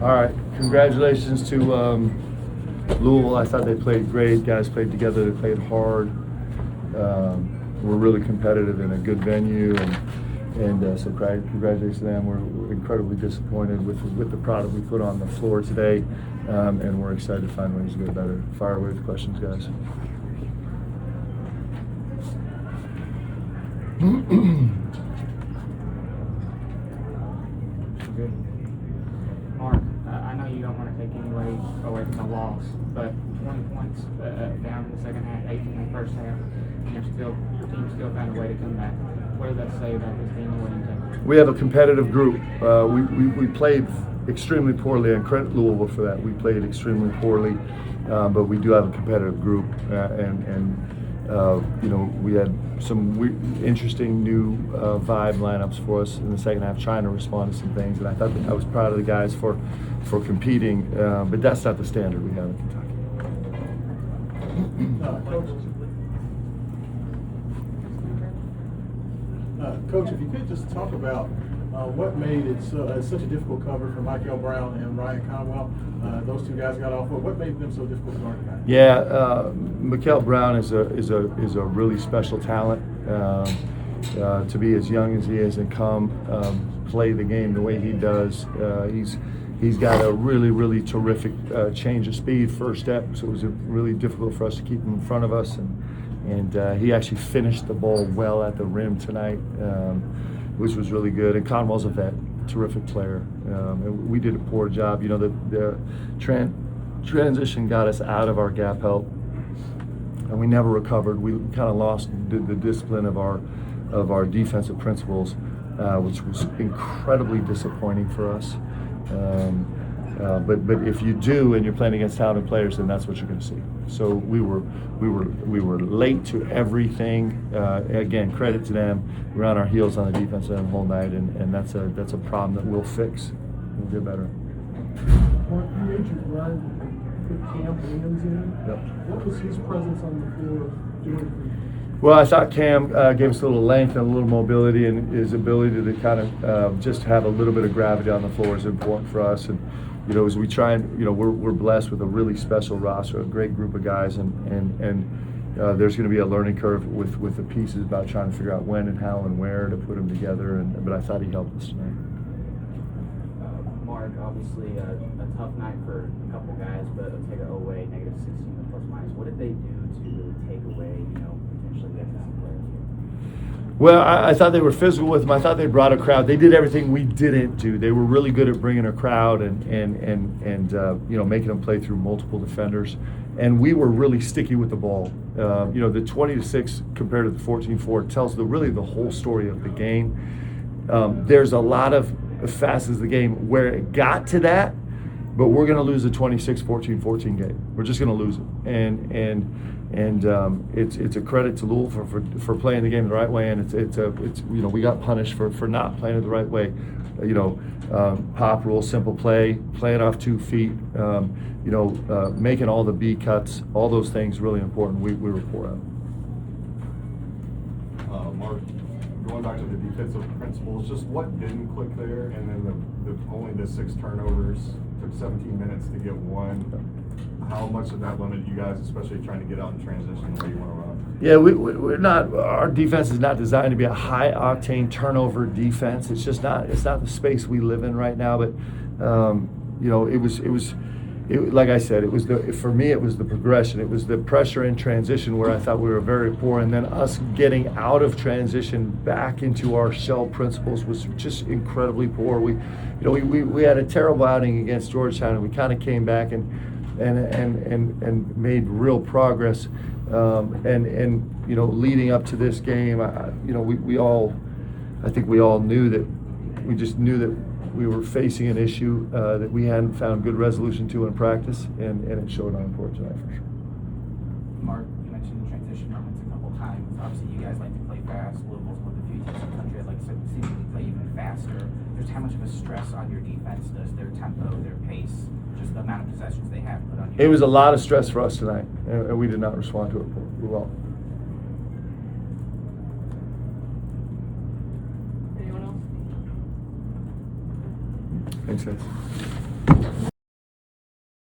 All right, congratulations to Louisville. I thought they played great. Guys played together. They played hard. We're really competitive in a good venue, and so congratulations to them. We're incredibly disappointed with the product we put on the floor today, and we're excited to find ways to get better. Fire away with questions, guys. Okay. Mark, I know you don't want to take any away from the loss, but 20 points down in the second half, 18 in the first half, and your team still found a way to come back. What does that say about this team? We have a competitive group. We played extremely poorly, and credit Louisville for that. We played extremely poorly, but we do have a competitive group, we had some interesting new vibe lineups for us in the second half, trying to respond to some things, and I thought that I was proud of the guys for competing, but that's not the standard we have in Kentucky. Coach, if you could just talk about what made it such a difficult cover for Michael Brown and Ryan Conwell. Those two guys got off. What made them so difficult to guard tonight? Yeah, Mikel Brown is a really special talent. To be as young as he is and come play the game the way he does, he's got a really terrific change of speed, first step. So it was really difficult for us to keep him in front of us, and he actually finished the ball well at the rim tonight, which was really good. And Conwell's a vet, terrific player. And we did a poor job. You know, the transition got us out of our gap help, and we never recovered. We kind of lost the discipline of our defensive principles, which was incredibly disappointing for us. But if you do, and you're playing against talented players, then that's what you're going to see. So we were late to everything. Again, credit to them. We're on our heels on the defense end the whole night, and that's a problem that we'll fix. We'll get better. Mark, you made your run to put Cam Williams in. Yep. What was his presence on the floor doing for you? Well, I thought Cam gave us a little length and a little mobility, and his ability to kind of just have a little bit of gravity on the floor is important for us. And you know, as we try and we're blessed with a really special roster, a great group of guys, and there's going to be a learning curve with the pieces about trying to figure out when and how and where to put them together. But I thought he helped us tonight. Mark, obviously a tough night for a couple guys, but let's take it away, negative 16 plus minus. What did they do to take away, potentially the excellent players? Well, I thought they were physical with them. I thought they brought a crowd. They did everything we didn't do. They were really good at bringing a crowd and making them play through multiple defenders. And we were really sticky with the ball. The 20-6 compared to the 14-4 tells really the whole story of the game. There's a lot of facets of the game where it got to that, but we're going to lose the 26-14 game. We're just going to lose it. And it's a credit to Louisville for playing the game the right way, and it's we got punished for not playing it the right way. Pop rule, simple play, playing off 2 feet, making all the B cuts, all those things really important. We were poor at. Mark, going back to the defensive principles, just what didn't click there, and then only the 6 turnovers, took 17 minutes to get one. How much of that limited you guys, especially trying to get out in transition the way you want to run? Yeah, we're not. Our defense is not designed to be a high octane turnover defense. It's just not. It's not the space we live in right now. But like I said, for me it was the progression. It was the pressure in transition where I thought we were very poor, and then us getting out of transition back into our shell principles was just incredibly poor. We had a terrible outing against Georgetown, and we kind of came back and made real progress. Leading up to this game, I think we all knew that we were facing an issue that we hadn't found good resolution to in practice, and it showed on the court tonight for sure. Mark, you mentioned transition moments a couple times. Obviously, you guys like to play fast. Louisville's one of the few teams in the country that like to seemingly play even faster. Just how much of a stress on your defense does their tempo, their pace, just the amount of possessions they have put on you? It was a lot of stress for us tonight, and we did not respond to it well. Anyone else? Makes sense. I